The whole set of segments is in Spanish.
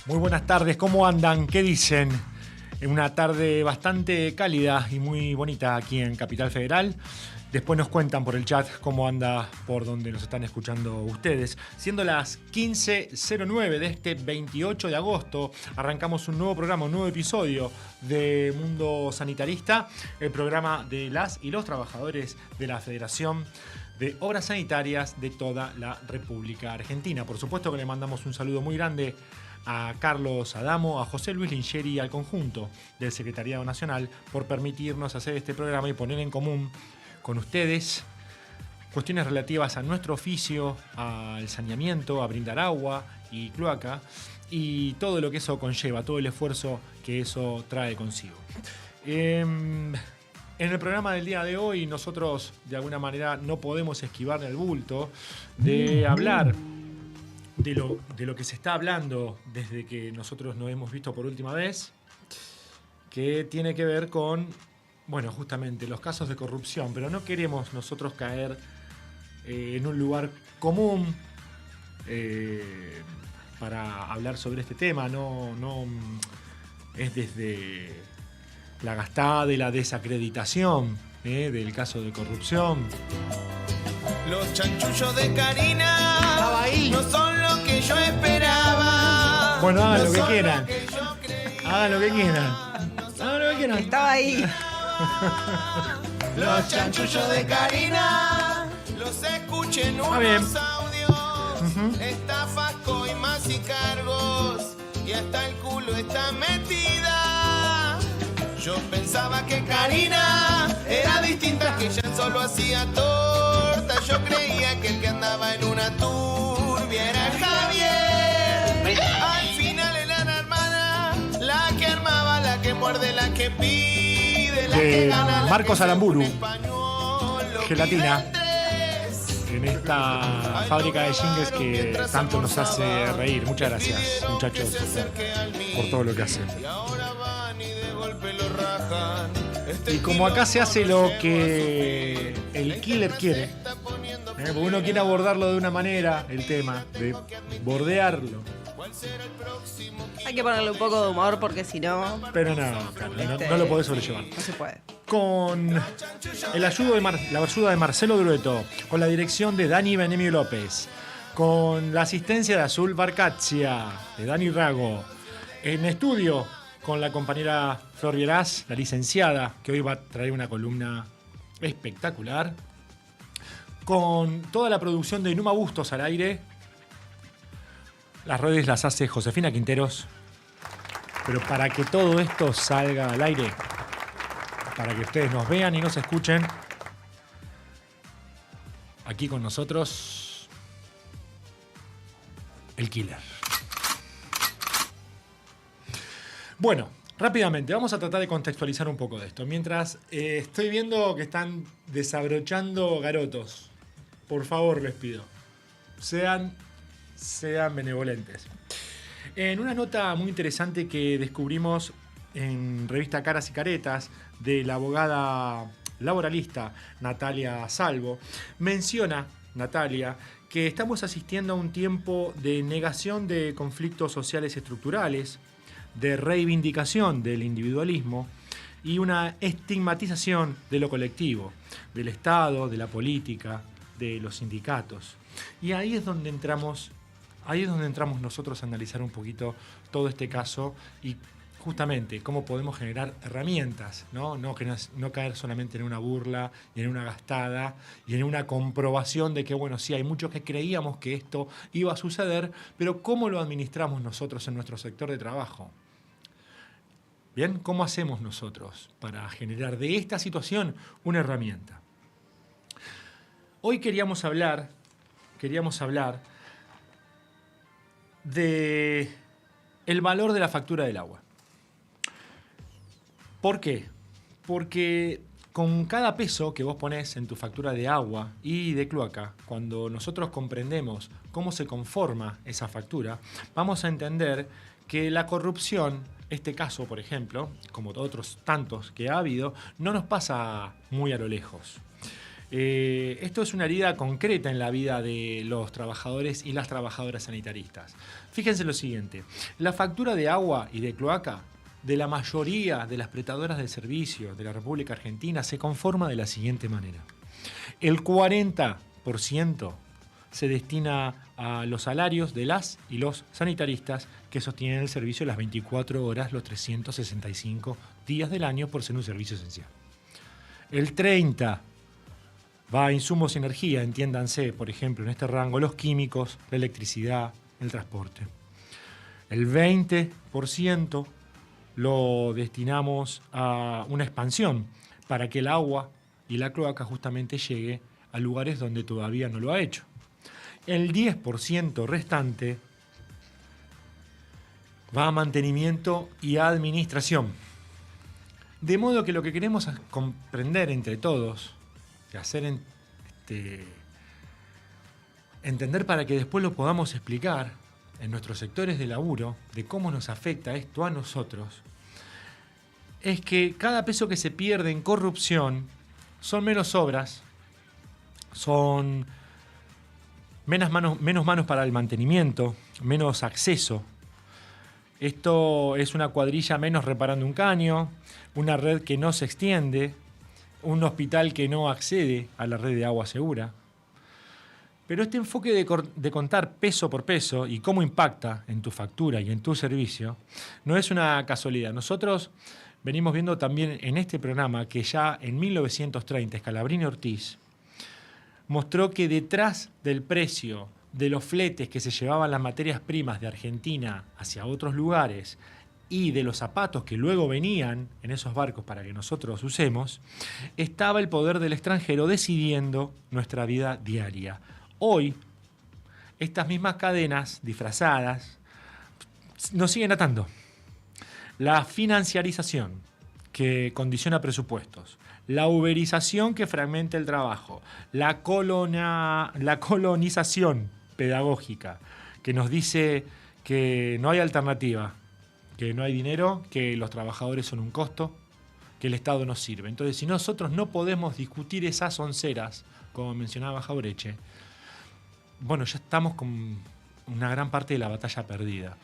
Muy buenas tardes, ¿cómo andan? ¿Qué dicen? Una tarde bastante cálida y muy bonita aquí en Capital Federal. Después nos cuentan por el chat cómo anda por donde nos están escuchando ustedes. Siendo las 15:09 de este 28 de agosto, arrancamos un nuevo programa, un nuevo episodio de Mundo Sanitarista, el programa de las y los trabajadores de la Federación de Obras Sanitarias de toda la República Argentina. Por supuesto que le mandamos un saludo muy grande a Carlos Adamo, a José Luis Lingeri y al conjunto del Secretariado Nacional por permitirnos hacer este programa y poner en común con ustedes cuestiones relativas a nuestro oficio, al saneamiento, a brindar agua y cloaca y todo lo que eso conlleva, todo el esfuerzo que eso trae consigo. En el programa del día de hoy nosotros de alguna manera no podemos esquivarle el bulto de hablar de lo que se está hablando desde que nosotros nos hemos visto por última vez, que tiene que ver con, bueno, justamente los casos de corrupción, pero no queremos nosotros caer en un lugar común para hablar sobre este tema, no es desde la gastada y la desacreditación del caso de corrupción. Los chanchullos de Karina no son lo que yo esperaba. Bueno, hagan lo que quieran. Hagan lo que quieran. Hagan lo que quieran. Estaba ahí. Los chanchullos de Karina los escuché en unos audios. Estafas, coimas y cargos. Y hasta el culo está metida. Yo pensaba que Karina era distinta, que ella solo hacía torta. Yo creía que el que andaba en una turbia era Javier. Al final era la hermana, la que armaba, la que muerde, la que pide, la que gana, Marcos la que Aramburu, español, gelatina, en esta fábrica de jingles que tanto nos hace reír. Muchas gracias, muchachos, por todo lo que hacen. Y como acá se hace lo que el killer quiere, porque uno quiere abordarlo de una manera, el tema, de bordearlo. Hay que ponerle un poco de humor porque si no... Pero no, Carlos, no lo podés sobrellevar. No se puede. Con la ayuda de Marcelo Dueto, con la dirección de Dani Benemio López, con la asistencia de Azul Barcazia, de Dani Rago, en estudio con la compañera Flor Vieraz, la licenciada, que hoy va a traer una columna espectacular, con toda la producción de Numa Bustos al aire. Las redes las hace Josefina Quinteros, pero para que todo esto salga al aire, para que ustedes nos vean y nos escuchen, aquí con nosotros, el killer. Bueno, rápidamente, vamos a tratar de contextualizar un poco de esto. Mientras estoy viendo que están desabrochando garotos, por favor les pido, sean benevolentes. En una nota muy interesante que descubrimos en revista Caras y Caretas de la abogada laboralista Natalia Salvo, menciona Natalia que estamos asistiendo a un tiempo de negación de conflictos sociales estructurales, de reivindicación del individualismo y una estigmatización de lo colectivo, del Estado, de la política, de los sindicatos. Y ahí es donde entramos nosotros a analizar un poquito todo este caso y justamente cómo podemos generar herramientas, no caer solamente en una burla y en una gastada y en una comprobación de que, bueno, sí, hay muchos que creíamos que esto iba a suceder, pero ¿cómo lo administramos nosotros en nuestro sector de trabajo? Bien, ¿cómo hacemos nosotros para generar de esta situación una herramienta? Hoy queríamos hablar de el valor de la factura del agua. ¿Por qué? Porque con cada peso que vos ponés en tu factura de agua y de cloaca, cuando nosotros comprendemos cómo se conforma esa factura, vamos a entender que la corrupción, este caso, por ejemplo, como otros tantos que ha habido, no nos pasa muy a lo lejos. Esto es una herida concreta en la vida de los trabajadores y las trabajadoras sanitaristas. Fíjense lo siguiente, la factura de agua y de cloaca de la mayoría de las prestadoras de servicios de la República Argentina se conforma de la siguiente manera. El 40% se destina a los salarios de las y los sanitaristas que sostienen el servicio las 24 horas, los 365 días del año por ser un servicio esencial. El 30% va a insumos y energía, entiéndanse, por ejemplo, en este rango, los químicos, la electricidad, el transporte. El 20% lo destinamos a una expansión para que el agua y la cloaca justamente llegue a lugares donde todavía no lo ha hecho. El 10% restante va a mantenimiento y administración. De modo que lo que queremos comprender entre todos, y hacer entender para que después lo podamos explicar en nuestros sectores de laburo, de cómo nos afecta esto a nosotros, es que cada peso que se pierde en corrupción son menos obras, son menos manos para el mantenimiento, menos acceso. Esto es una cuadrilla menos reparando un caño, una red que no se extiende, un hospital que no accede a la red de agua segura. Pero este enfoque de contar peso por peso y cómo impacta en tu factura y en tu servicio no es una casualidad. Nosotros venimos viendo también en este programa que ya en 1930 Scalabrini Ortiz mostró que detrás del precio de los fletes que se llevaban las materias primas de Argentina hacia otros lugares y de los zapatos que luego venían en esos barcos para que nosotros usemos, estaba el poder del extranjero decidiendo nuestra vida diaria. Hoy, estas mismas cadenas disfrazadas nos siguen atando. La financiarización que condiciona presupuestos, la uberización que fragmenta el trabajo, la colonización pedagógica que nos dice que no hay alternativa, que no hay dinero, que los trabajadores son un costo, que el Estado no sirve. Entonces, si nosotros no podemos discutir esas onceras, como mencionaba Jaureche, bueno, ya estamos con una gran parte de la batalla perdida.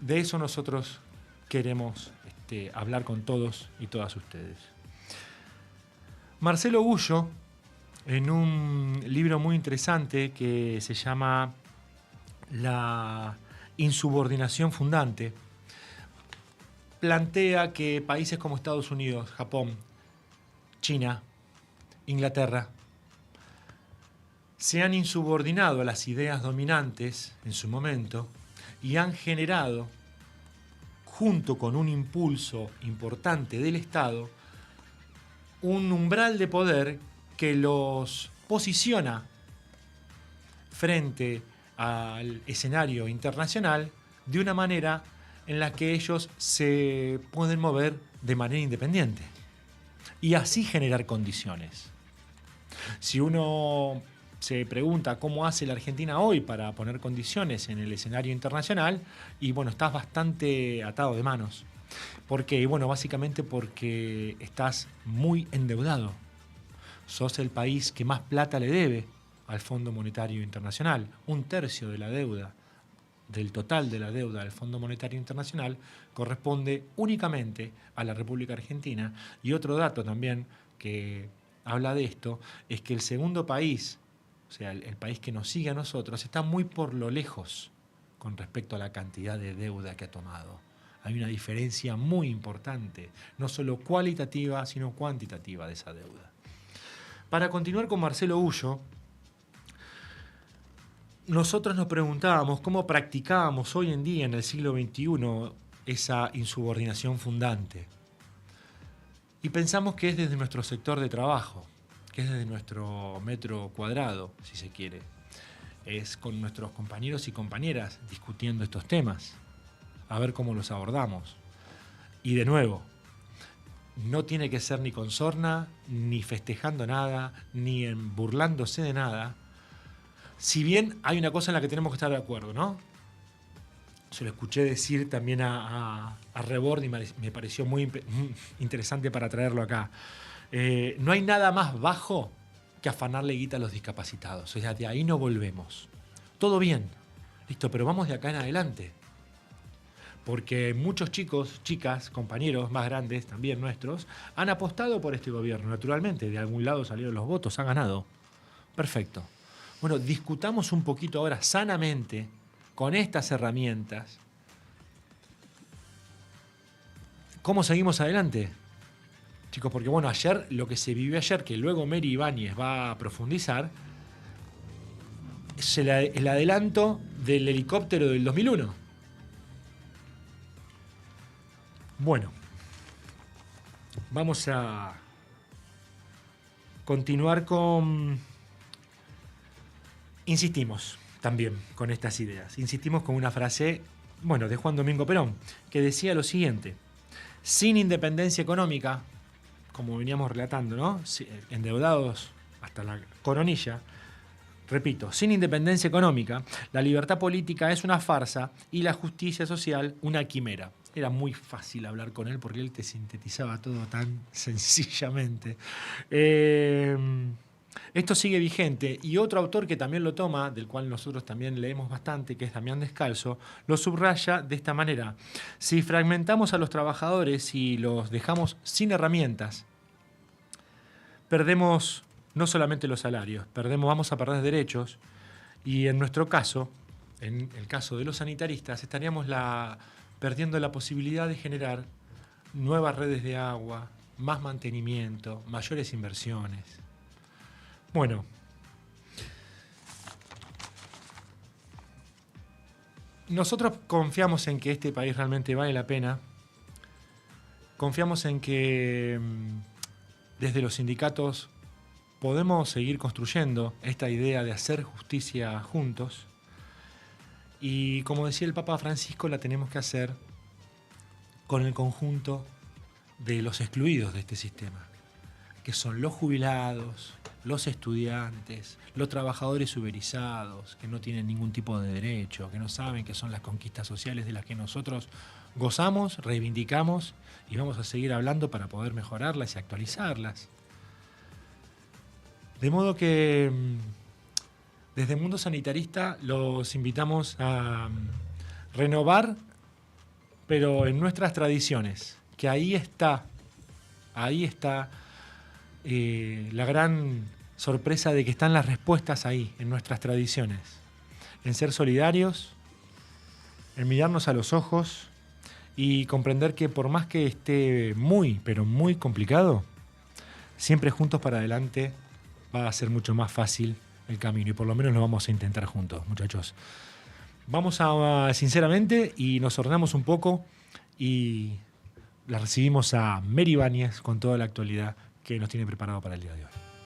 De eso nosotros queremos hablar con todos y todas ustedes. Marcelo Gullo, en un libro muy interesante que se llama La insubordinación fundante, plantea que países como Estados Unidos, Japón, China, Inglaterra, se han insubordinado a las ideas dominantes en su momento y han generado, junto con un impulso importante del Estado, un umbral de poder que los posiciona frente al escenario internacional de una manera en la que ellos se pueden mover de manera independiente y así generar condiciones. Si uno se pregunta cómo hace la Argentina hoy para poner condiciones en el escenario internacional, y bueno, estás bastante atado de manos. ¿Por qué? Y bueno, básicamente porque estás muy endeudado. Sos el país que más plata le debe al Fondo Monetario Internacional. 1/3 de la deuda, del total de la deuda del Fondo Monetario Internacional, corresponde únicamente a la República Argentina. Y otro dato también que habla de esto es que el segundo país, o sea, el país que nos sigue a nosotros, está muy por lo lejos con respecto a la cantidad de deuda que ha tomado. Hay una diferencia muy importante, no solo cualitativa, sino cuantitativa de esa deuda. Para continuar con Marcelo Gullo, nosotros nos preguntábamos cómo practicábamos hoy en día, en el siglo XXI, esa insubordinación fundante. Y pensamos que es desde nuestro sector de trabajo, que es desde nuestro metro cuadrado, si se quiere. Es con nuestros compañeros y compañeras discutiendo estos temas, a ver cómo los abordamos. Y de nuevo, no tiene que ser ni con sorna, ni festejando nada, ni burlándose de nada. Si bien hay una cosa en la que tenemos que estar de acuerdo, ¿no? Se lo escuché decir también a Rebord y me pareció muy interesante para traerlo acá. No hay nada más bajo que afanarle guita a los discapacitados. O sea, de ahí no volvemos. Todo bien. Listo, pero vamos de acá en adelante. Porque muchos chicos, chicas, compañeros más grandes, también nuestros, han apostado por este gobierno, naturalmente. De algún lado salieron los votos, han ganado. Perfecto. Bueno, discutamos un poquito ahora sanamente, con estas herramientas, ¿cómo seguimos adelante? Chicos, porque bueno, ayer, lo que se vivió ayer, que luego Mary Ibáñez va a profundizar, es el adelanto del helicóptero del 2001. Bueno, vamos a continuar con... Insistimos también con estas ideas. Insistimos con una frase, bueno, de Juan Domingo Perón, que decía lo siguiente: sin independencia económica, como veníamos relatando, ¿no? Endeudados hasta la coronilla, repito, sin independencia económica, la libertad política es una farsa y la justicia social una quimera. Era muy fácil hablar con él porque él te sintetizaba todo tan sencillamente. Esto sigue vigente, y otro autor que también lo toma, del cual nosotros también leemos bastante, que es Damián Descalzo, lo subraya de esta manera: si fragmentamos a los trabajadores y los dejamos sin herramientas, perdemos no solamente los salarios, vamos a perder derechos, y en nuestro caso, en el caso de los sanitaristas, estaríamos perdiendo la posibilidad de generar nuevas redes de agua, más mantenimiento, mayores inversiones. Bueno, nosotros confiamos en que este país realmente vale la pena. Confiamos en que desde los sindicatos podemos seguir construyendo esta idea de hacer justicia juntos. Y como decía el Papa Francisco, la tenemos que hacer con el conjunto de los excluidos de este sistema, que son los jubilados, los estudiantes, los trabajadores uberizados, que no tienen ningún tipo de derecho, que no saben qué son las conquistas sociales de las que nosotros gozamos, reivindicamos y vamos a seguir hablando para poder mejorarlas y actualizarlas. De modo que desde el mundo sanitarista los invitamos a renovar, pero en nuestras tradiciones, que ahí está la gran sorpresa de que están las respuestas ahí, en nuestras tradiciones. En ser solidarios, en mirarnos a los ojos y comprender que por más que esté muy, pero muy complicado, siempre juntos para adelante va a ser mucho más fácil el camino, y por lo menos lo vamos a intentar juntos, muchachos. Vamos a, sinceramente, y nos ordenamos un poco y la recibimos a Mary Ibáñez con toda la actualidad que nos tiene preparado para el día de hoy.